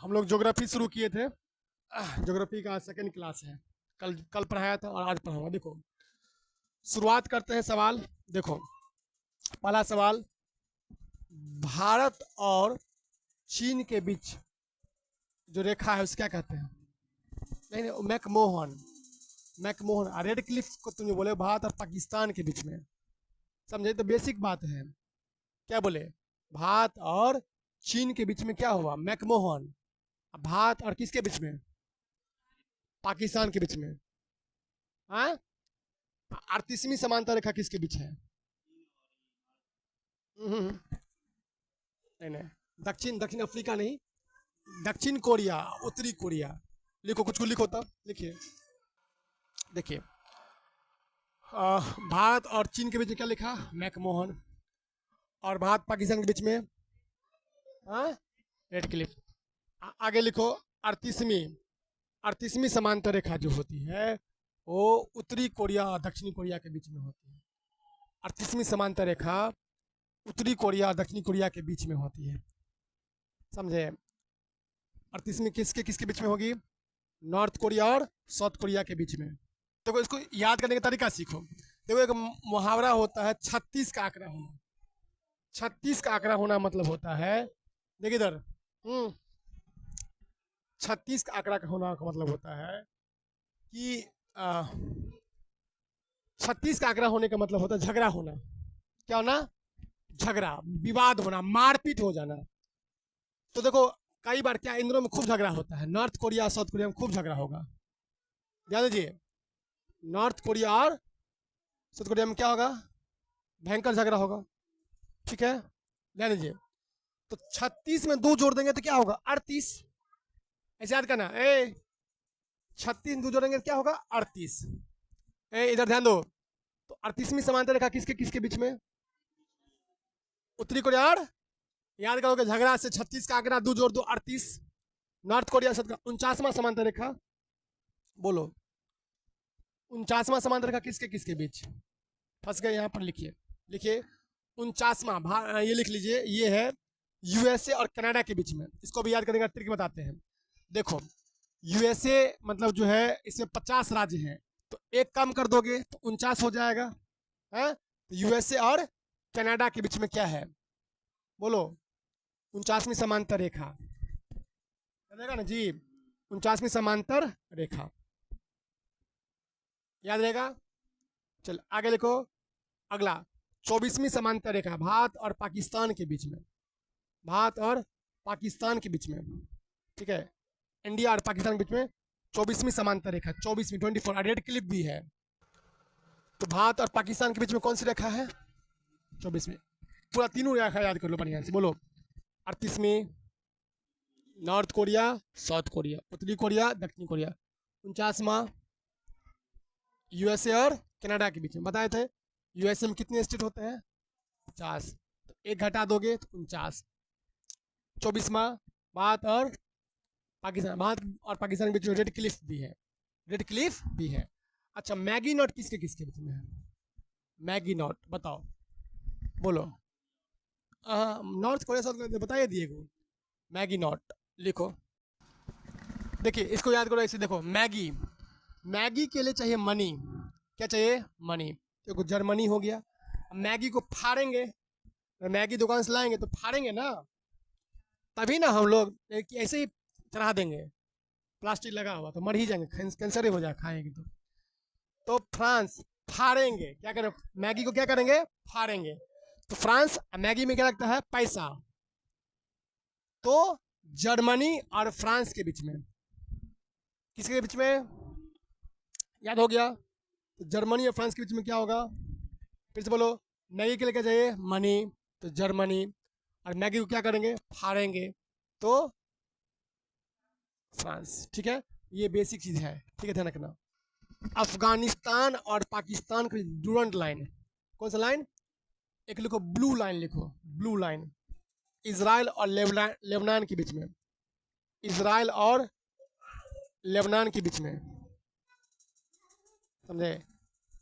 हम लोग ज्योग्राफी शुरू किए थे। ज्योग्राफी का सेकंड क्लास है। कल कल पढ़ाया था और आज पढ़ाऊंगा। देखो, शुरुआत करते हैं। सवाल देखो, पहला सवाल, भारत और चीन के बीच जो रेखा है उसे क्या कहते हैं? नहीं नहीं, मैकमोहन। मैकमोहन रेड क्लिफ को तुम जो बोले भारत और पाकिस्तान के बीच में, समझे? तो बेसिक बात है। क्या बोले? भारत और चीन के बीच में क्या हुआ? मैकमोहन। भारत और किसके बीच में? पाकिस्तान के बीच में। हाँ, 38वीं समांतर रेखा किसके बीच है? नहीं नहीं, दक्षिण दक्षिण अफ्रीका नहीं, दक्षिण कोरिया, उत्तरी कोरिया। लिखो, कुछ लिखो तब लिखिए। देखिए, भारत और चीन के बीच में क्या लिखा? मैकमोहन। और भारत पाकिस्तान के बीच में रेड क्लिफ। आगे लिखो, 38वीं 38वीं समांतर रेखा जो होती है वो उत्तरी कोरिया और दक्षिणी कोरिया के बीच में होती है। 38वीं समांतर रेखा उत्तरी कोरिया और दक्षिणी कोरिया के बीच में होती है, समझे? 38वीं किसके किसके बीच में होगी? नॉर्थ कोरिया और साउथ कोरिया के बीच में। देखो, इसको याद करने का तरीका सीखो। देखो, एक मुहावरा होता है 36 का आंकड़ा होना। 36 का आंकड़ा होना मतलब होता है, देखिए इधर, 36 का आंकड़ा का होना का मतलब होता है कि 36 का आंकड़ा होने का मतलब होता है झगड़ा होना। क्या होना? झगड़ा, विवाद होना, मारपीट हो जाना। तो देखो, कई बार क्या इन दोनों में खूब झगड़ा होता है। नॉर्थ कोरिया साउथ कोरिया में खूब झगड़ा होगा। ध्यान दीजिए, नॉर्थ कोरिया और साउथ कोरिया में क्या होगा? भयंकर झगड़ा होगा। ठीक है, ध्यान दीजिए। तो 36 में 2 जोड़ देंगे तो क्या होगा? 38। ऐसे याद करना। 36 में 2 जोड़ेंगे तो क्या होगा? 38। इधर ध्यान दो। तो 38वीं समांतर रेखा किसके किसके बीच में? उत्तरी कोरिया और, याद करोगे, झगड़ा से 36 का आंकड़ा 2 जोड़ दो 38। नॉर्थ कोरिया से 49वां समांतर रेखा, बोलो 49वां समांतर रेखा किसके किसके बीच? फंस गए यहाँ पर। लिखिए लिखिए, 49वां, ये लिख लीजिए, ये है यूएसए और कनाडा के बीच में। इसको भी याद करने का ट्रिक बताते हैं। देखो, यूएसए मतलब जो है इसमें 50 राज्य हैं, तो एक कम कर दोगे तो 49 हो जाएगा। है, तो यूएसए और कनाडा के बीच में क्या है? बोलो, 49वीं समांतर रेखा रहेगा ना जी। 49वीं समांतर रेखा याद रहेगा। चल आगे लिखो। अगला, 24वीं समांतर रेखा भारत और पाकिस्तान के बीच में। भारत और पाकिस्तान के बीच में, ठीक है, इंडिया और पाकिस्तान के बीच में 24वीं समांतर रेखा, 24वीं 24 रेड क्लिप भी है। तो भारत और पाकिस्तान के बीच में कौन सी रेखा है? 24वीं। पूरा तीनों रेखा याद कर लो बढ़िया से। बोलो, 38वीं नॉर्थ कोरिया साउथ कोरिया, उत्तरी कोरिया दक्षिणी कोरिया। 49वां यूएसए और कनाडा के बीच में। बताए थे यूएसए में कितने स्टेट होते हैं? 50। तो एक घटा दोगे तो 49। 24वां भारत और पाकिस्तान, भारत और पाकिस्तान के बीच में रेड क्लिफ भी है। रेड क्लिफ भी है। अच्छा, मैगी नॉट किसके किसके बीच में है? मैगी नॉट बताओ, बोलो। नॉर्थ कोरिया साउथ कोरिया बताइए दिए गो। मैगी नॉट लिखो। देखिए, इसको याद करो ऐसे। देखो, मैगी, मैगी के लिए चाहिए मनी। क्या चाहिए? मनी। देखो, जर्मनी हो गया। मैगी को फाड़ेंगे, मैगी दुकान से लाएंगे तो फाड़ेंगे ना, तभी ना हम लोग ऐसे ही चढ़ा देंगे। प्लास्टिक लगा हुआ तो मर ही जाएंगे, कैंसर ही हो जाए खाएंगे तो फ्रांस फाड़ेंगे। क्या करें? मैगी को क्या करेंगे? फाड़ेंगे। तो फ्रांस, मैगी में क्या लगता है? पैसा। तो जर्मनी और फ्रांस के बीच में, किसके बीच में? याद हो गया। तो जर्मनी और फ्रांस के बीच में क्या होगा? फिर से बोलो। मैगी के लिए क्या चाहिए? मनी। तो जर्मनी। और मैगी को क्या करेंगे? फाड़ेंगे। तो फ्रांस। ठीक है, ये बेसिक चीज है। ठीक है, ध्यान रखना। अफगानिस्तान और पाकिस्तान की डूरंट लाइन, कौन सा लाइन? एक लिखो, ब्लू लाइन लिखो, ब्लू लाइन। इजराइल और लेबनान के बीच में, इजराइल और लेबनान के बीच में, समझे?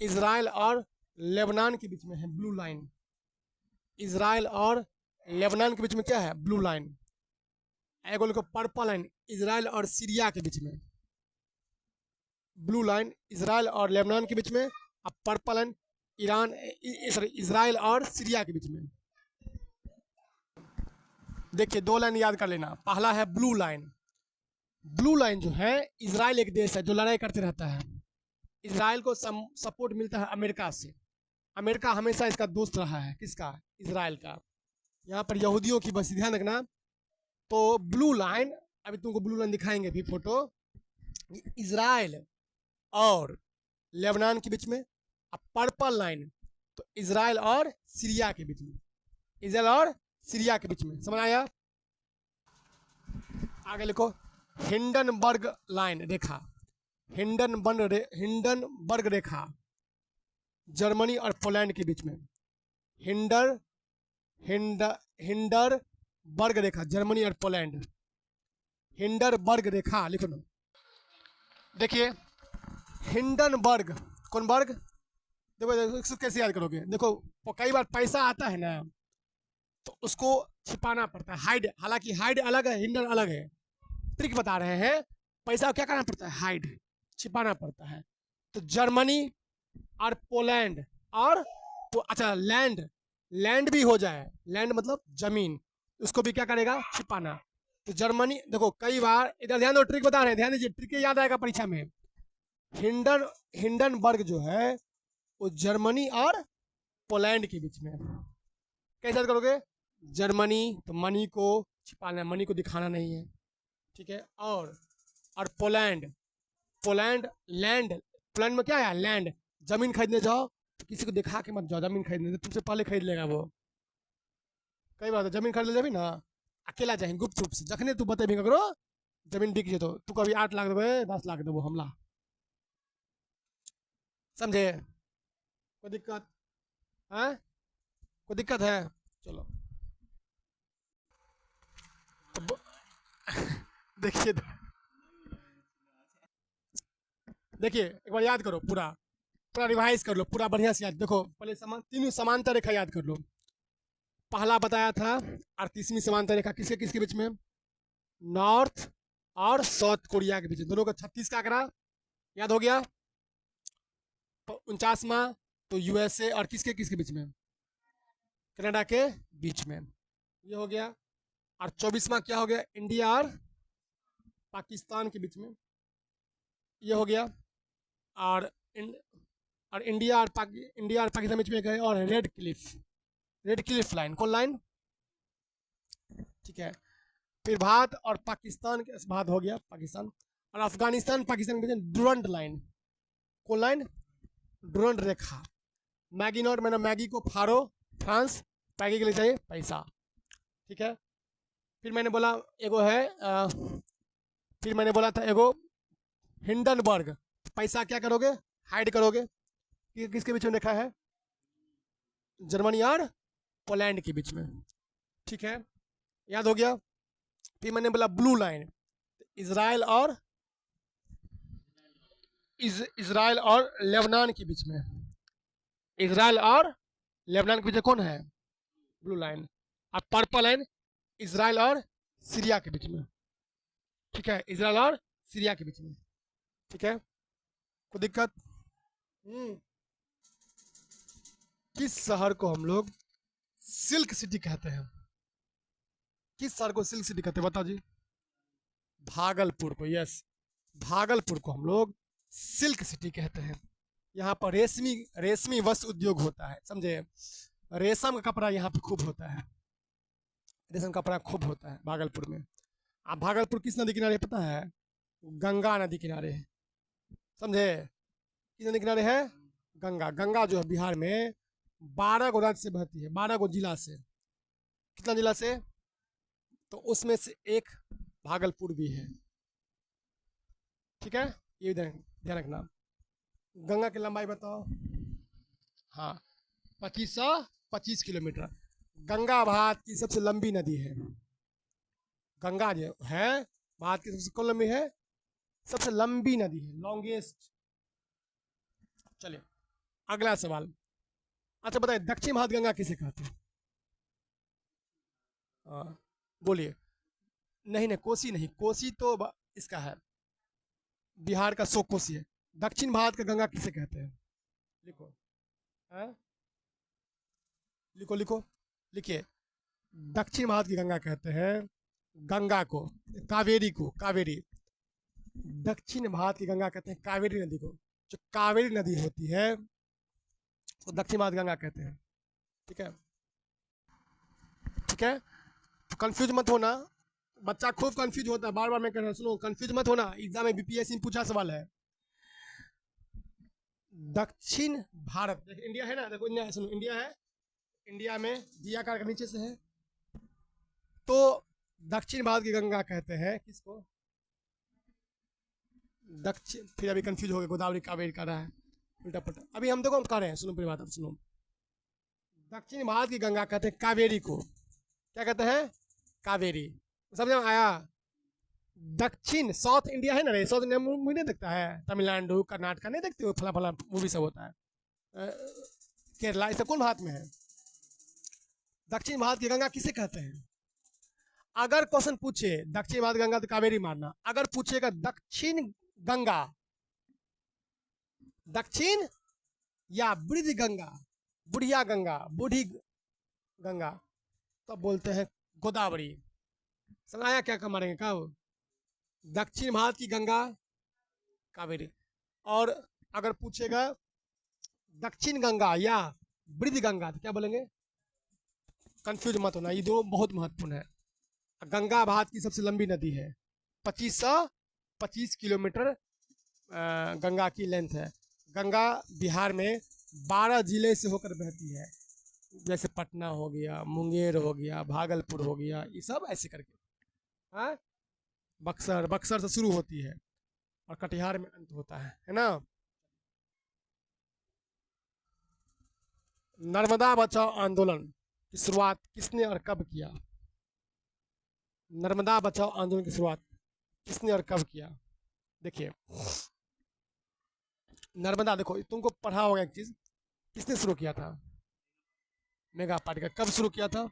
इजराइल और लेबनान के बीच में है ब्लू लाइन। इजराइल और लेबनान के बीच में क्या है? Blue line. एगो लिखो पर्पल लाइन इजराइल और सीरिया के बीच में, ब्लू लाइन इजराइल और लेबनान के बीच में, अब purple line Iran sorry Israel और सीरिया के बीच में। देखिए 2 लाइन याद कर लेना। पहला है ब्लू लाइन। ब्लू लाइन जो है, इजराइल एक देश है जो लड़ाई करते रहता है। इजराइल को सपोर्ट मिलता है अमेरिका से। अमेरिका हमेशा इसका दोस्त रहा है, किसका? इजराइल का। यहाँ पर यहूदियों की बस ध्यान रखना। तो ब्लू लाइन, अभी तुमको ब्लू लाइन दिखाएंगे भी फोटो, इजराइल और लेबनान के बीच में। अब पर्पल लाइन तो इजराइल और सीरिया के बीच में, इजराइल और सीरिया के बीच में। समझ आया? आगे लिखो हिंडनबर्ग लाइन रेखा, हिंडनबर्ग रेखा जर्मनी और पोलैंड के बीच में। हिंडरबर्ग रेखा जर्मनी और पोलैंड, हिंडरबर्ग रेखा लिखो ना। देखिए हिंडनबर्ग, कौन बर्ग? देखो कैसे याद करोगे। देखो कई बार पैसा आता है ना तो उसको छिपाना पड़ता है, हाइड। हालांकि हाइड अलग है, हिंडन अलग है। ट्रिक बता रहे हैं। पैसा क्या करना पड़ता है? हाइड, छिपाना पड़ता है। तो जर्मनी और पोलैंड और अच्छा लैंड भी हो जाए, लैंड मतलब जमीन, उसको भी क्या करेगा? छिपाना। तो जर्मनी, देखो कई बार, इधर ध्यान दो, ट्रिक बता रहे हैं, ध्यान दीजिए, ट्रिक याद आएगा परीक्षा में। हिंडनबर्ग जो है वो जर्मनी और पोलैंड के बीच में। कैसे याद करोगे? जर्मनी तो मनी को छिपाना है, मनी को दिखाना नहीं है, ठीक है। और पोलैंड, पोलैंड में क्या है? लैंड। जमीन खरीदने जाओ तो किसी को दिखा के मत जाओ जमीन खरीदने, तुमसे पहले खरीद लेगा वो। कई बार जमीन खरीद ले जाबी ना, अकेला जाए गुप्त रूप से, जखने तू बतेबी करो जमीन बिक जेतो, तू कभी 8 लाख देवे 10 लाख देवो हमला। समझे? कोई दिक्कत है? कोई दिक्कत है? चलो तो देखिए देखिए एक बार याद करो, पूरा पूरा रिवाइज कर लो, पूरा बढ़िया से याद। देखो पहले तीनों समांतर रेखा याद कर लो। पहला बताया था, और 30वीं समांतर रेखा किसके किसके बीच में? नॉर्थ और साउथ कोरिया के बीच में। दोनों का 36 का आंकड़ा याद हो गया। 49वां तो यूएसए और किसके किसके बीच में? कनाडा के बीच में, ये हो गया। और 24वां क्या हो गया? इंडिया और पाकिस्तान के बीच में, ये हो गया। और इंडिया और पाकिस्तान के बीच में गए। और रेड क्लिफ लाइन, कौन लाइन? ठीक है। फिर भारत और पाकिस्तान के, भारत हो गया पाकिस्तान, और अफगानिस्तान पाकिस्तान के बीच डुरंड लाइन, कौन line? Durand Rekha. Maggi not, मैंने मैगी को फारो फ्रांस, मैगी के लिए चाहिए पैसा, ठीक है। फिर मैंने बोला एगो है फिर मैंने बोला था एगो हिंडनबर्ग, पैसा क्या करोगे? हाइड करोगे। किसके बीच में रेखा है? जर्मनी और पोलैंड के बीच में, ठीक है, याद हो गया। फिर मैंने बोला ब्लू लाइन, इजराइल और लेबनान के बीच में, इजराइल और लेबनान के बीच में कौन है? Blue line. और पर्पल लाइन इजराइल और सीरिया के बीच में, ठीक है, इजराइल और सीरिया के बीच में, ठीक है। कोई दिक्कत? किस शहर को हम लोग सिल्क सिटी कहते हैं? किस शहर को सिल्क सिटी कहते हैं? बताओ जी। भागलपुर को, यस, भागलपुर को हम लोग सिल्क सिटी कहते हैं। यहाँ पर रेशमी वस्त्र उद्योग होता है, समझे? रेशम का कपड़ा यहाँ पर खूब होता है, रेशम कपड़ा खूब होता है भागलपुर में। आप भागलपुर किस नदी किनारे पता है? गंगा नदी किनारे है, समझे? किस नदी किनारे है? गंगा। गंगा जो है बिहार में 12 गो राज्य से बहती है, 12 गो जिला से। कितना जिला से? तो उसमें से एक भागलपुर भी है, ठीक है। ये ध्यान रखना। गंगा की लंबाई बताओ। हाँ, 2525 किलोमीटर। गंगा भारत की सबसे लंबी नदी है। गंगा जो है भारत की सबसे कौन लंबी है? सबसे लंबी नदी है, लॉन्गेस्ट। चलिए अगला सवाल। अच्छा बताइए, दक्षिण भारत गंगा किसे कहते हैं? बोलिए। नहीं नहीं, कोसी नहीं, कोसी तो इसका है, बिहार का शोक कोसी है। दक्षिण भारत का गंगा किसे कहते हैं? लिखो। हाँ, लिखो लिखो, लिखिए। दक्षिण भारत की गंगा कहते हैं गंगा को, कावेरी को, कावेरी। दक्षिण भारत की गंगा कहते हैं कावेरी नदी को। जो कावेरी नदी होती है तो दक्षिण भारत गंगा कहते हैं। ठीक है, ठीक है। तो कंफ्यूज मत होना, बच्चा खूब कंफ्यूज होता है, बार बार मैं कह रहा हूँ, सुनो कंफ्यूज मत होना, एग्जाम में बीपीएससी में पूछा सवाल है। दक्षिण भारत, देखो इंडिया है ना, देखो इंडिया है, सुनो इंडिया है, इंडिया में दिया आकार के नीचे से है, तो दक्षिण भारत की गंगा कहते हैं किसको? दक्षिण, फिर अभी कंफ्यूज हो गए, गोदावरी कावेरी कर रहा है उल्टा पुल्टा। अभी हम देखो हम कह रहे हैं, सुनो पूरी बात, अब सुनो। दक्षिण भारत की गंगा कहते हैं कावेरी को, क्या कहते हैं? कावेरी। समझ में आया? दक्षिण, साउथ इंडिया है ना रे, साउथ इंडिया मूवी नहीं देखता है, तमिलनाडु कर्नाटका नहीं देखते हो, फला फला मूवी सब होता है, केरला, इसे कौन भारत में है? दक्षिण भारत की गंगा किसे कहते हैं? अगर क्वेश्चन पूछे दक्षिण भारत गंगा तो कावेरी मारना, अगर पूछेगा दक्षिण गंगा, दक्षिण या वृद्ध गंगा, बुढ़िया गंगा, बूढ़ी गंगा, तो बोलते हैं गोदावरी। समझाया क्या क्या मारेंगे कब? दक्षिण भारत की गंगा कावेरी। और अगर पूछेगा दक्षिण गंगा या वृद्ध गंगा तो क्या बोलेंगे? कंफ्यूज मत होना, ये दो बहुत महत्वपूर्ण है। गंगा भारत की सबसे लंबी नदी है, 2525 किलोमीटर गंगा की लेंथ है। गंगा बिहार में 12 जिले से होकर बहती है, जैसे पटना हो गया, मुंगेर हो गया, भागलपुर हो गया, ये सब ऐसे करके। हाँ, बक्सर, बक्सर से शुरू होती है और कटिहार में अंत होता है ना। नर्मदा बचाओ आंदोलन की शुरुआत किसने और कब किया? नर्मदा बचाओ आंदोलन की शुरुआत किसने और कब किया? देखिए, नर्मदा, देखो तुमको पढ़ा होगा एक चीज, किसने शुरू किया था? मेघा पाटिकर। कब शुरू किया था?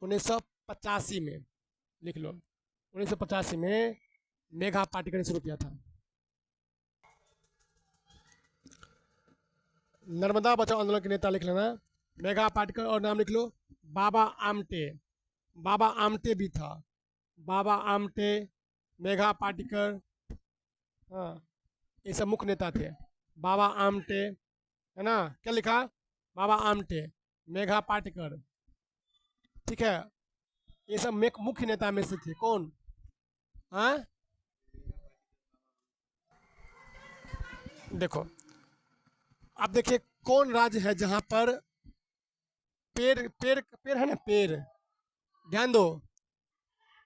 1985 में, लिख लो, 1985 में मेघा पाटिकर ने शुरू किया था। नर्मदा बचाओ आंदोलन के नेता लिख लेना, मेघा पाटिकर, और नाम लिख लो बाबा आमटे। बाबा आमटे भी था, बाबा आमटे, मेघा पाटिकर, हाँ, ये सब मुख्य नेता थे। बाबा आमटे, है ना, क्या लिखा? बाबा आमटे, मेघा पाटिकर, ठीक है, ये सब मुख्य नेता में से थे। कौन? हाँ, देखो, अब देखिए कौन राज्य है जहां पर पेड़ पेड़ पेड़ है ना, पेड़, ध्यान दो,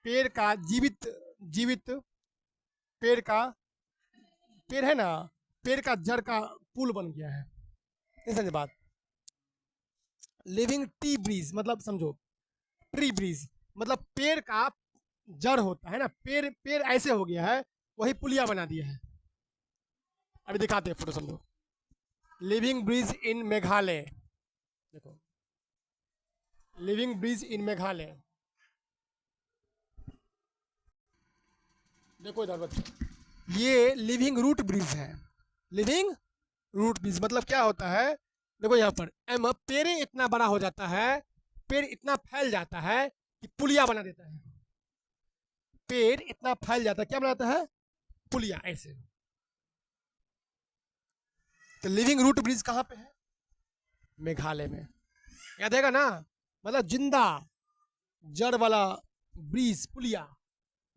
पेड़ का जीवित, जीवित पेड़ का, पेड़ है ना, पेड़ का जड़ का पुल बन गया है, नहीं समझे बात? लिविंग टी ब्रिज मतलब समझो, ट्री ब्रिज मतलब पेड़ का जड़ होता है ना, पेड़ पेड़ ऐसे हो गया है, वही पुलिया बना दिया है। अभी दिखाते हैं फोटो, समझो। लिविंग ब्रिज इन मेघालय, देखो, लिविंग ब्रिज इन मेघालय, देखो इधर बच्चों, ये लिविंग रूट ब्रिज है। लिविंग रूट ब्रिज मतलब क्या होता है? देखो यहाँ पर एम, पेड़ इतना बड़ा हो जाता है, पेड़ इतना फैल जाता है कि पुलिया बना देता है। पेड़ इतना फैल जाता है, क्या बनाता है? पुलिया, ऐसे। तो लिविंग रूट ब्रिज कहाँ पे है? मेघालय में, याद है ना, मतलब जिंदा जड़ वाला ब्रिज, पुलिया,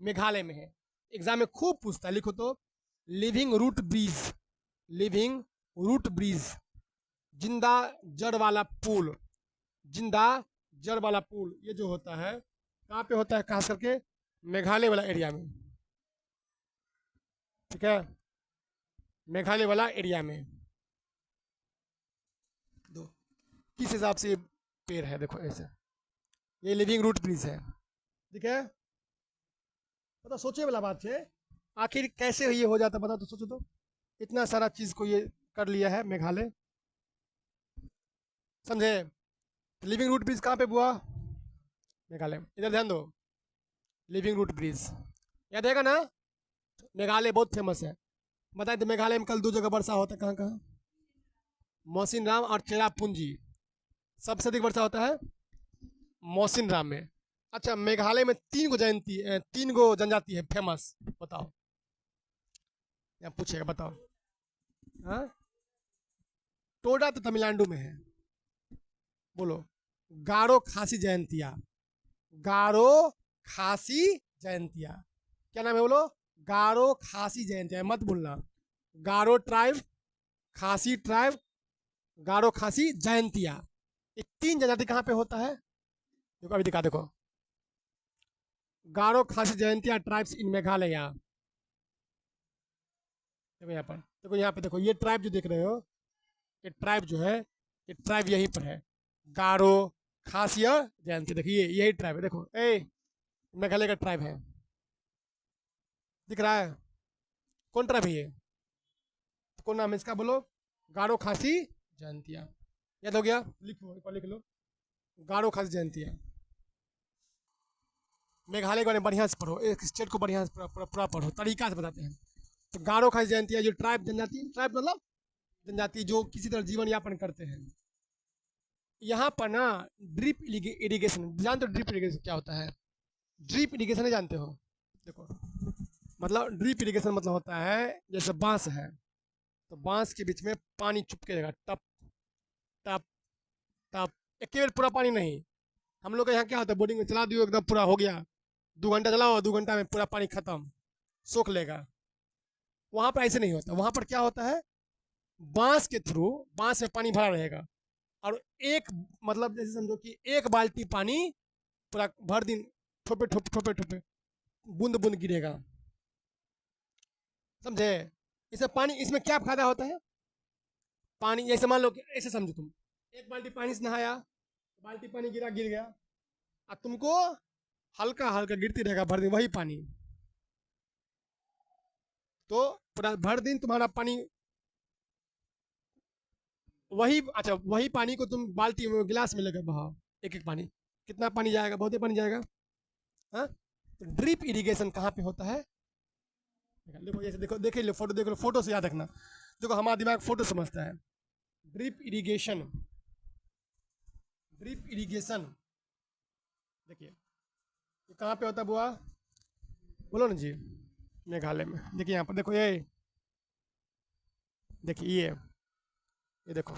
मेघालय में है। एग्जाम में खूब पूछता है, लिखो तो, living root bridge, living root bridge, जिंदा जड़ वाला पुल, जिंदा जड़ वाला पुल, ये जो होता है कहाँ पे होता है? खास करके मेघालय वाला एरिया में, ठीक है, मेघालय वाला एरिया में। दो किस हिसाब से पेड़ है, देखो ऐसे, ये लिविंग रूट ब्रिज है, ठीक है। मतलब सोचे वाला बात है, आखिर कैसे ये हो जाता, बता तो, सोचो तो, इतना सारा चीज को ये कर लिया है मेघालय, समझे? लिविंग रूट ब्रिज कहाँ पे हुआ? मेघालय। इधर ध्यान दो, लिविंग रूट ब्रिज याद रहेगा ना। मेघालय बहुत फेमस है। बताए तो मेघालय में कल 2 जगह वर्षा होता है, कहाँ कहाँ? मौसिनराम और चेरापूंजी। सबसे अधिक वर्षा होता है मौसिनराम में। अच्छा, मेघालय में 3 गो जनजाति है फेमस, बताओ। यहाँ पूछेगा, बताओ। हाँ, टोडा तो तमिलनाडु में है। बोलो। गारो खासी जयंतिया। गारो खासी जयंतिया। क्या नाम है बोलो? गारो खासी जयंतिया, मत भूलना। गारो ट्राइब, खासी ट्राइब, गारो खासी जयंतिया। ये 3 जनजाति कहाँ पे होता है? देखो अभी दिखा, देखो। गारो खासी जयंतिया ट्राइब्स इन मेघालय। देखो यहाँ पर, देखो यहाँ पे, देखो ये ट्राइब जो देख रहे हो, ये ट्राइब जो है, ये ट्राइब यहीं पर है। गारो, खासिया, जयंती। देखिए यही ट्राइब है, देखो ए, मेघालय का ट्राइब है। दिख रहा है? कौन ट्राइब है ये? कौन नाम है इसका बोलो? गारो, खासी, जयंतिया। याद हो गया? लिखो, एक बार लिख लो। गारो, खासी, जयंतिया। मेघालय के बारे में बढ़िया से पढ़ो, एक स्टेट को बढ़िया से पूरा पढ़ो, तरीका से बताते हैं। तो गारो, खासी, जयंतिया जो ट्राइब जनजाति, ट्राइब मतलब जनजाति जो किसी तरह जीवन यापन करते हैं। यहाँ पर ना ड्रिप इरिगेशन, जानते हो ड्रिप इरिगेशन क्या होता है? ड्रिप इरिगेशन नहीं जानते हो? देखो, मतलब ड्रिप इरिगेशन मतलब होता है, जैसे बांस है, तो बांस के बीच में पानी चुपके रहेगा, टप टप टप, एक बार पूरा पानी नहीं। हम लोग का यहाँ क्या होता है, बोर्डिंग में चला दियो एकदम पूरा हो गया, 2 घंटा चलाओ, 2 घंटा में पूरा पानी खत्म, सोख लेगा। वहाँ पर ऐसे नहीं होता। वहाँ पर क्या होता है, बांस के थ्रू, बांस में पानी भरा रहेगा, और एक, मतलब जैसे समझो कि 1 बाल्टी पानी पूरा भर दिन ठोपे ठोपे ठोपे ठोपे, बूंद बूंद गिरेगा, समझे? इससे पानी, इसमें क्या फायदा होता है? पानी जैसे मान लो कि ऐसे समझो, तुम 1 बाल्टी पानी से नहाया, बाल्टी पानी गिरा, गिर गया, और तुमको हल्का हल्का गिरती रहेगा भर दिन वही पानी, तो पूरा भर दिन तुम्हारा पानी वही, अच्छा वही पानी को तुम बाल्टी में, गिलास में लेकर बहाओ, एक एक पानी, कितना पानी जाएगा? बहुत ही पानी जाएगा। हाँ, तो ड्रिप इरिगेशन कहाँ पे होता है? देखो जैसे, देखो देख लो फोटो, देख लो फोटो से याद रखना। देखो हमारा दिमाग फोटो समझता है। ड्रिप इरिगेशन, ड्रिप इरिगेशन देखिए ये कहाँ पे होता है बुआ? बोलो ना जी। मेघालय में। देखिए यहाँ पर, देखो ये, देखिए ये देखो,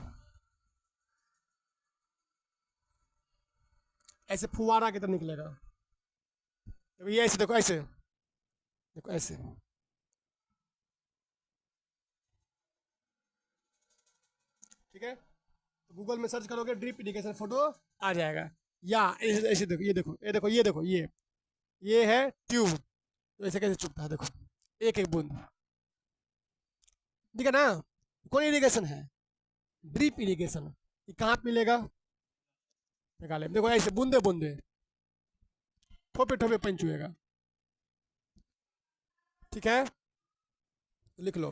ऐसे फुवारा की तरह निकलेगा। देखो ये ऐसे, देखो ऐसे, देखो ऐसे, ठीक है? तो गूगल में सर्च करोगे ड्रिप इरिगेशन, फोटो आ जाएगा। या ऐसे ऐसे देखो, ये देखो, ये देखो, ये देखो, ये है ट्यूब, तो ऐसे कैसे चुपता है, देखो एक एक बूंद, ठीक है ना? कौन इरिगेशन है? Drip irrigation. ये कहाँ पे मिलेगा? मेघालय में। देखो ऐसे बूंदे बूंदे, ठोपे ठोपे पानी चुएगा, ठीक है? तो लिख लो,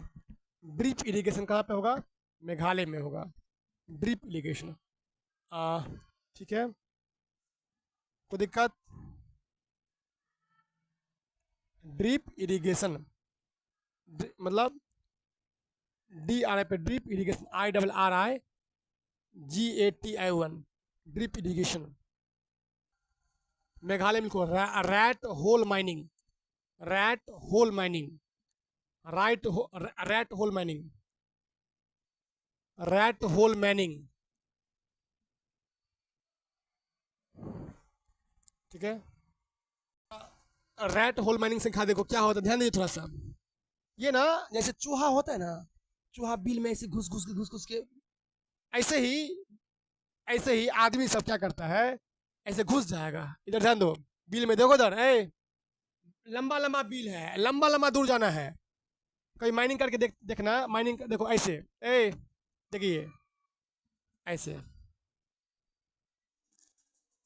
ड्रिप इरिगेशन कहाँ पे होगा? मेघालय में होगा, ड्रिप इरिगेशन। ठीक है, कोई दिक्कत? ड्रिप इरिगेशन मतलब DRI पे drip irrigation, IRRIGATI1, drip irrigation. Meghalaya में लिखो rat hole mining, rat hole mining, rat hole mining, rat hole mining, ठीक है? रैट होल माइनिंग से खा, देखो क्या होता है, ध्यान दीजिए थोड़ा सा। ये ना जैसे चूहा होता है ना, चूहा बिल में ऐसे घुस घुस के, घुस घुस के, ऐसे ही, ऐसे ही आदमी सब क्या करता है, ऐसे घुस जाएगा। इधर ध्यान दो, बिल में देखो, इधर लंबा लंबा बिल है, लंबा लंबा दूर जाना है। कहीं माइनिंग करके देखना, माइनिंग देखो ऐसे, देखिए ऐसे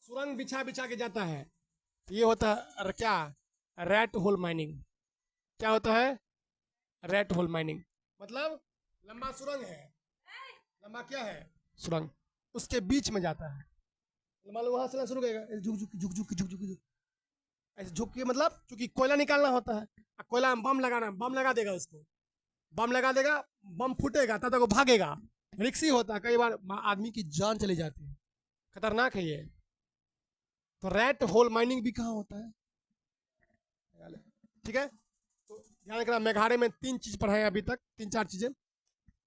सुरंग बिछा बिछा के जाता है। ये होता है क्या? Rat hole mining. क्या होता है? रैट होल माइनिंग मतलब लंबा सुरंग है, लंबा क्या है? सुरंग, उसके बीच में जाता है। मान लो वहां से शुरू करेगा, झुक झुक झुक झुक झुक झुक झुक, ऐसे झुक के मतलब चूंकि कोयला निकालना होता है, कोयला में बम लगाना, बम लगा देगा उसको, बम लगा देगा, बम फूटेगा तब तक वो भागेगा, रिक्सी होता है, कई बार आदमी की जान चली जाती है, खतरनाक है ये। तो रैट होल माइनिंग भी कहाँ होता है, ठीक है। तो ध्यान रखना, मेघालय में 3 चीज पढ़ाए अभी तक, 3-4 चीजें।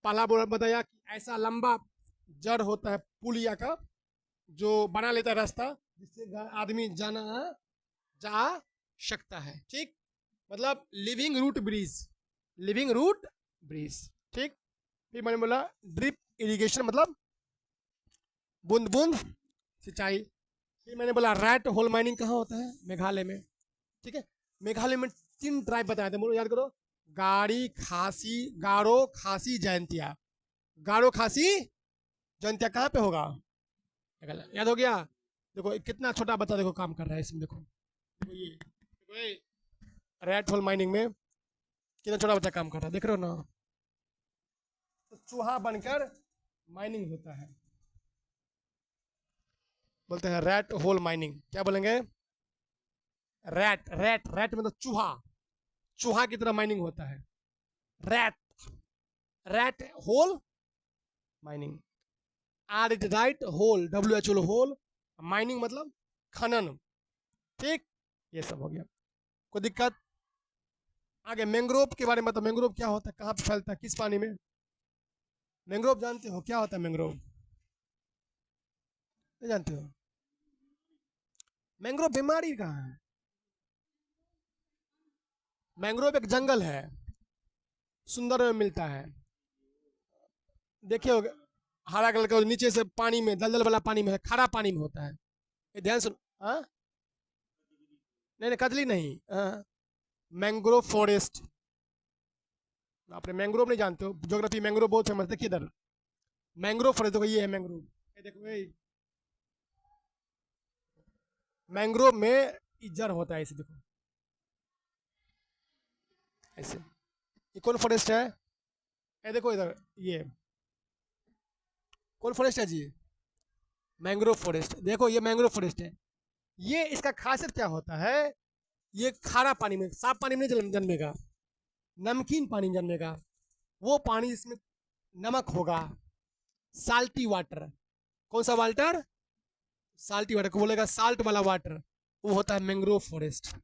पहला बताया कि ऐसा लंबा जड़ होता है पुलिया का जो बना लेता है रास्ता, जिससे आदमी जाना जा सकता है, ठीक। मतलब living root bridge, living root bridge, ठीक। फिर मैंने बोला ड्रिप इरिगेशन, मतलब बूंद बूंद सिंचाई। फिर मैंने बोला रैट होल माइनिंग कहाँ होता है, मेघालय में, ठीक है। मेघालय में 3 ट्राइब बताए थे, बोलो याद करो, गाड़ी खासी, गारो खासी जयंतिया। गारो खासी जयंतिया कहाँ पे होगा, याद हो गया। देखो कितना छोटा बच्चा देखो काम कर रहा है इसमें, देखो ये रैट होल माइनिंग में कितना छोटा बच्चा काम कर रहा है, देख रहे हो ना। तो चूहा बनकर माइनिंग होता है, बोलते हैं रैट होल माइनिंग। क्या बोलेंगे, रैट, रैट, रैट मतलब चूहा, चूहा की तरह माइनिंग होता है, rat, rat hole mining. Are it right hole, WHO hole mining मतलब खनन, ठीक। ये सब हो गया, कोई दिक्कत। आगे मैंग्रोव के बारे में, तो मैंग्रोव क्या होता है, कहाँ पे फैलता है, किस पानी में। मैंग्रोव जानते हो क्या होता है, मैंग्रोव नहीं जानते हो। मैंग्रोव बीमारी कहाँ है, मैंग्रोव एक जंगल है, सुंदर में मिलता है, देखिए होगा, हरा कलर का, नीचे से पानी में, दलदल वाला पानी में है, खारा पानी में होता है, ये ध्यान सुन। हाँ, नहीं नहीं, कदली नहीं, मैंग्रोव फॉरेस्ट। आपने मैंग्रोव नहीं जानते हो, ज्योग्राफी मैंग्रोव बहुत फेमस, देखिए इधर मैंग्रोव फॉरेस्ट, देखो ये है मैंग्रोव, ये देखो ये मैंग्रोव में इजर होता है, ऐसे देखो, ऐसे। ये कौन फॉरेस्ट है, ये देखो इधर, ये कौन फॉरेस्ट है जी, मैंग्रोव फॉरेस्ट, देखो ये मैंग्रोव फॉरेस्ट है। ये इसका खासियत क्या होता है, ये खारा पानी में, साफ पानी में नहीं जन्मेगा, नमकीन पानी में जन्मेगा, वो पानी जिसमें नमक होगा, साल्टी वाटर। कौन सा वाटर, साल्टी वाटर को बोलेगा साल्ट वाला वाटर, वो होता है मैंग्रोव फॉरेस्ट,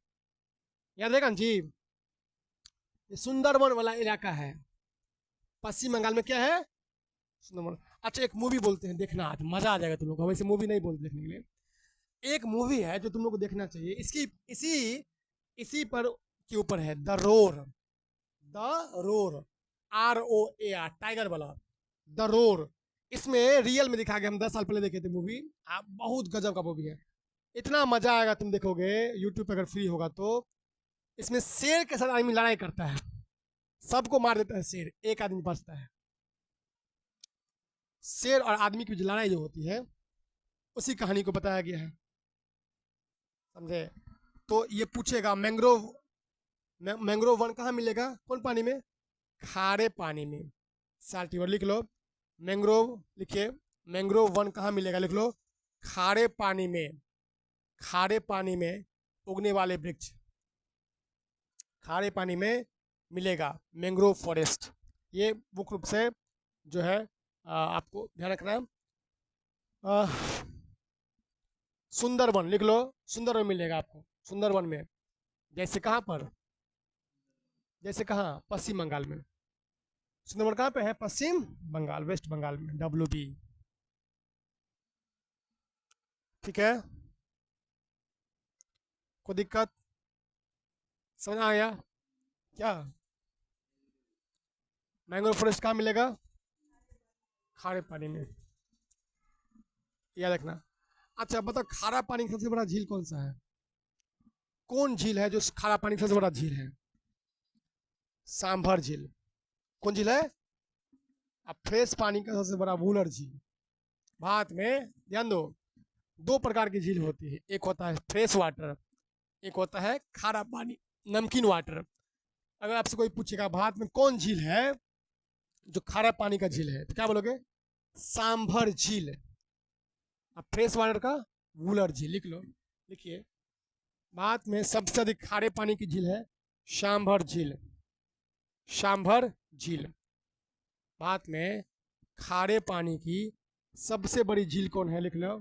याद रहेगा जी। ये सुंदरवन वाला इलाका है, पश्चिम बंगाल में, क्या है, सुंदरवन। अच्छा एक मूवी बोलते हैं, देखना आज मजा आ जाएगा तुम लोग को, वैसे मूवी नहीं बोलते देखने के लिए। एक मूवी है जो तुम लोग को देखना चाहिए, इसकी इसी इसी पर के ऊपर है, the roar, the roar, ROAR, tiger वाला, द रोर। इसमें रियल में दिखा गया, हम 10 साल पहले देखे थे मूवी, बहुत गजब का मूवी है, इतना मजा आएगा तुम देखोगे, यूट्यूब पे अगर फ्री होगा तो। इसमें शेर के साथ आदमी लड़ाई करता है, सबको मार देता है शेर, एक आदमी बचता है। शेर और आदमी की जो लड़ाई जो होती है, उसी कहानी को बताया गया है, समझे। तो ये पूछेगा मैंग्रोव, मैंग्रोव वन कहाँ मिलेगा, कौन पानी में, खारे पानी में, साल्टी वाटर लिख लो, मैंग्रोव लिखिए, मैंग्रोव वन कहाँ मिलेगा, लिख लो, खारे पानी में, खारे पानी में उगने वाले वृक्ष, खारे पानी में मिलेगा मैंग्रोव फॉरेस्ट। ये मुख्य रूप से जो है आपको ध्यान रखना है। सुंदरवन लिख लो, सुंदरवन मिलेगा आपको, सुंदरवन में, जैसे कहाँ पर, जैसे कहाँ, पश्चिम बंगाल में। सुंदरवन कहाँ पे है, पश्चिम बंगाल, वेस्ट बंगाल में, WB, ठीक है। कोई दिक्कत, समझ आ गया क्या। मैंग्रोव फॉरेस्ट कहाँ मिलेगा, खारे पानी में, याद रखना। अच्छा बताओ, खारा पानी का सबसे बड़ा झील कौन सा है, कौन झील है जो खारा पानी का सबसे बड़ा झील है, सांभर झील। कौन झील है, अब फ्रेश पानी का सबसे बड़ा वुलर झील। भारत में ध्यान दो, 2 प्रकार की झील होती है, एक होता है फ्रेश वाटर, एक होता है खारा पानी, नमकीन वाटर। अगर आपसे कोई पूछेगा भारत में कौन झील है जो खारा पानी का झील है, तो क्या बोलोगे, सांभर झील। अब फ्रेश वाटर का वुलर झील लिख लो, लिखिए भारत में सबसे अधिक खारे पानी की झील है शांभर झील। शांभर झील। भारत में खारे पानी की सबसे बड़ी झील कौन है, लिख लो।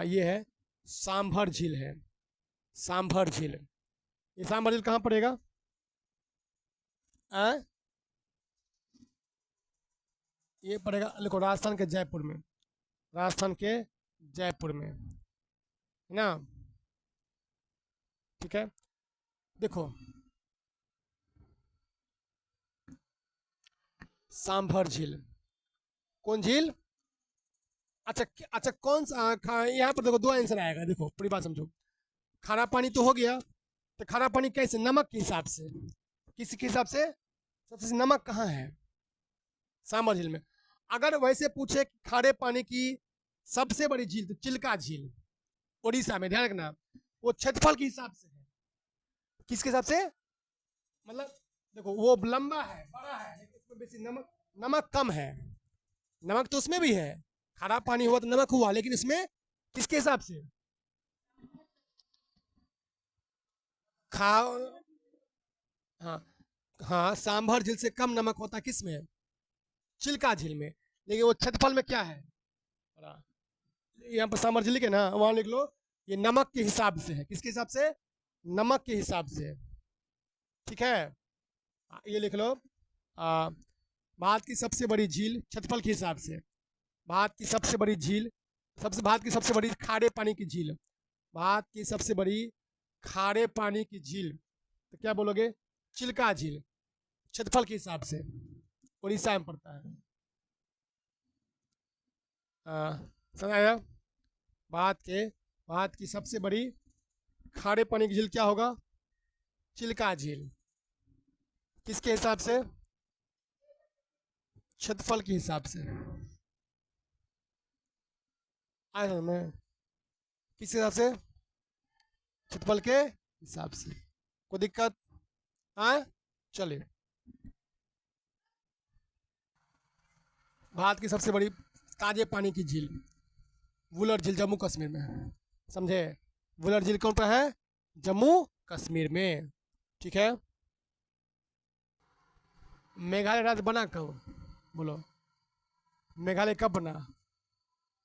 ये है सांभर झील है। सांभर झील। ये सांभर झील कहाँ पड़ेगा? ये पड़ेगा, देखो, राजस्थान के जयपुर में। राजस्थान के जयपुर में, है ना? ठीक है, देखो, सांभर झील। कौन झील? अच्छा अच्छा, कौन सा यहाँ पर देखो, दो आंसर आएगा। देखो पूरी बात समझो। खारा पानी तो हो गया, तो खारा पानी कैसे? नमक के हिसाब से। किस हिसाब से? सबसे नमक कहाँ है? सांभर झील में। अगर वैसे पूछे कि खारे पानी की सबसे बड़ी झील, तो चिल्का झील उड़ीसा में, ध्यान रखना। वो क्षेत्रफल के हिसाब से है। किसके हिसाब से? मतलब देखो, वो लंबा है, बड़ा है, लेकिन उसमें बेसी नमक, नमक कम है। नमक तो उसमें भी है, खारा पानी हुआ तो नमक हुआ, लेकिन इसमें किसके हिसाब से? खा हाँ हाँ, सांभर झील से कम नमक होता है किस में? चिल्का झील में। लेकिन वो क्षेत्रफल में क्या है? बड़ा। यहाँ पर सांभर झील के ना, वहां लिख लो, ये नमक के हिसाब से है। किसके हिसाब से? नमक के हिसाब से। ठीक है, ये लिख लो। भारत की सबसे बड़ी झील क्षेत्रफल के हिसाब से। भारत की सबसे बड़ी झील, भारत की सबसे बड़ी खारे पानी की झील। भारत की सबसे बड़ी खारे पानी की झील, तो क्या बोलोगे? चिल्का झील। क्षेत्रफल के हिसाब से उड़ीसा में पड़ता है। समझ आया? भारत की सबसे बड़ी खारे पानी की झील क्या होगा? चिल्का झील। किसके हिसाब से? क्षेत्रफल के हिसाब से। आया समझ में? किस हिसाब से? क्षेत्रफल के हिसाब से। कोई दिक्कत? हाँ, चलिए। भारत की सबसे बड़ी ताजे पानी की झील वुलर झील, जम्मू कश्मीर में। समझे? वुलर झील कौन पर है? जम्मू कश्मीर में। ठीक है। मेघालय राज्य बना कब? बोलो, मेघालय कब बना?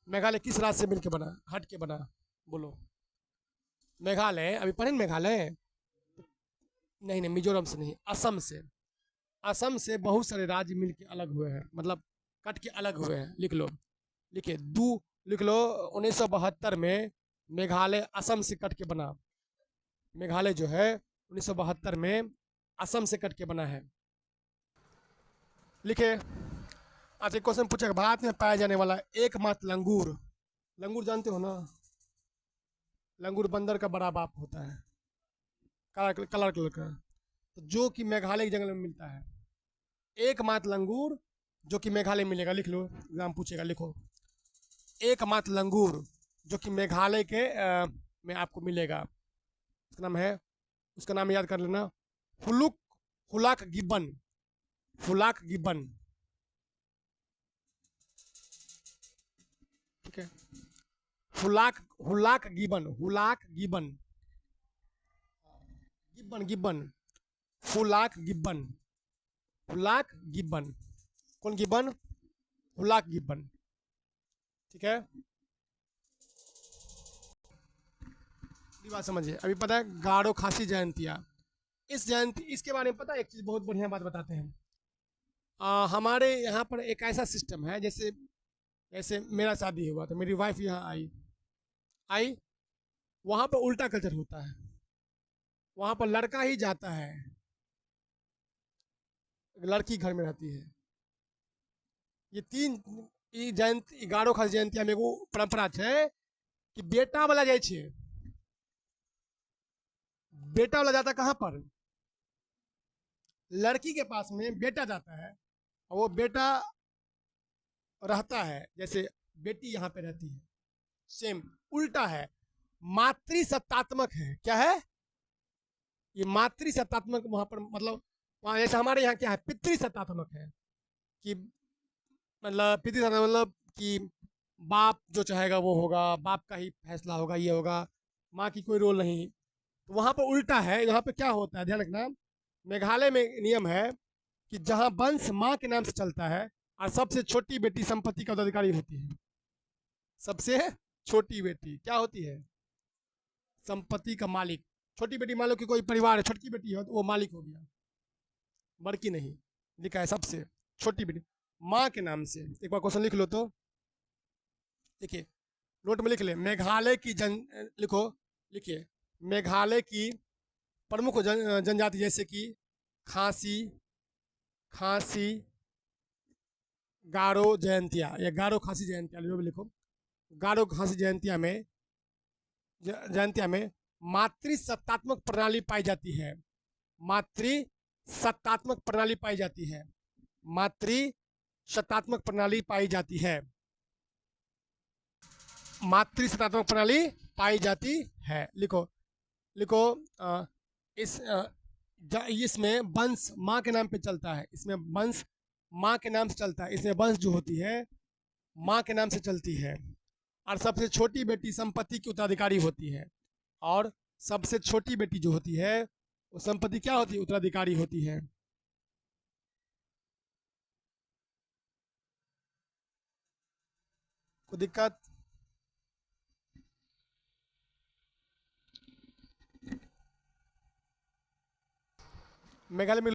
मेघालय किस राज्य से मिलकर बना, हट के बना? बोलो। मेघालय अभी पढ़े ना, मेघालय? नहीं नहीं, मिजोरम से नहीं, असम से। असम से बहुत सारे राज्य मिलके अलग हुए हैं, मतलब कट के अलग हुए हैं। लिख लो, लिखिए, लिख लो। 1972 में मेघालय असम से कट के बना। मेघालय जो है 1972 में असम से कट के बना है। लिखे। अच्छा, क्वेश्चन पूछेगा, भारत में पाया जाने वाला एकमात्र लंगूर। लंगूर जानते हो ना? लंगूर बंदर का बड़ा बाप होता है, कलर कलर का, तो जो कि मेघालय के जंगल में मिलता है। एकमात्र लंगूर जो कि मेघालय में मिलेगा। लिख लो, एग्जाम पूछेगा, लिखो। एकमात्र लंगूर जो कि मेघालय के में आपको मिलेगा, उसका नाम है, उसका नाम याद कर लेना, हुलुक हुलाक गिब्बन। Hoolock gibbon. ठीक है, hoolock hoolock gibbon. Hoolock gibbon. Gibbon gibbon. Hoolock gibbon. Hoolock gibbon. कौन गिब्बन? Hoolock gibbon. ठीक है, बात समझिए। अभी पता है गारो खासी जयंतिया, इस जयंती, इसके बारे में पता है एक चीज़, बहुत बढ़िया बात बताते हैं। हमारे यहाँ पर एक ऐसा सिस्टम है, जैसे जैसे मेरा शादी हुआ तो मेरी वाइफ यहाँ आई आई वहाँ पर उल्टा कल्चर होता है। वहाँ पर लड़का ही जाता है, लड़की घर में रहती है। ये तीन, ई जयंती, गारो खास जयंतिया में एगो परंपरा है कि बेटा वाला जाए छे। बेटा वाला जाता कहाँ पर? लड़की के पास में बेटा जाता है, और वो बेटा रहता है जैसे बेटी यहाँ पे रहती है। सेम उल्टा है, मातृसत्तात्मक है। क्या है? ये मातृसत्तात्मक वहां पर, मतलब वहाँ जैसे हमारे यहाँ क्या है, पितृसत्तात्मक है। कि मतलब पितृसत्तात्मक मतलब कि बाप जो चाहेगा वो होगा, बाप का ही फैसला होगा, ये होगा, माँ की कोई रोल नहीं। तो वहां पर उल्टा है, यहाँ पे क्या होता है ध्यान रखना। मेघालय में नियम है कि जहां वंश माँ के नाम से चलता है और सबसे छोटी बेटी संपत्ति का उत्तराधिकारी होती है। सबसे छोटी बेटी क्या होती है? संपत्ति का मालिक। छोटी बेटी मान लो कि कोई परिवार है, छोटी बेटी हो तो वो मालिक हो गया, बड़की नहीं। लिखा है सबसे छोटी बेटी माँ के नाम से। एक बार क्वेश्चन लिख लो तो, देखिए नोट में लिख ले। मेघालय की लिखो, लिखिए मेघालय की प्रमुख जनजाति जैसे कि खासी, खासी, गारो जयंतिया या गारो खासी जयंतिया जो भी लिखो। गारो खासी जयंतिया में जयंतिया में मातृ सत्तात्मक प्रणाली पाई जाती है। मातृ सत्तात्मक प्रणाली पाई जाती है। मातृ सत्तात्मक प्रणाली पाई जाती है। मातृ सत्तात्मक प्रणाली पाई जाती है। लिखो लिखो इसमें वंश माँ के नाम पे चलता है। इसमें वंश माँ के नाम से चलता है। इसमें वंश जो होती है माँ के नाम से चलती है। और सबसे छोटी बेटी संपत्ति की उत्तराधिकारी होती है। और सबसे छोटी बेटी जो होती है वो संपत्ति क्या होती है? उत्तराधिकारी होती है। कोई दिक्कत? मेघालय में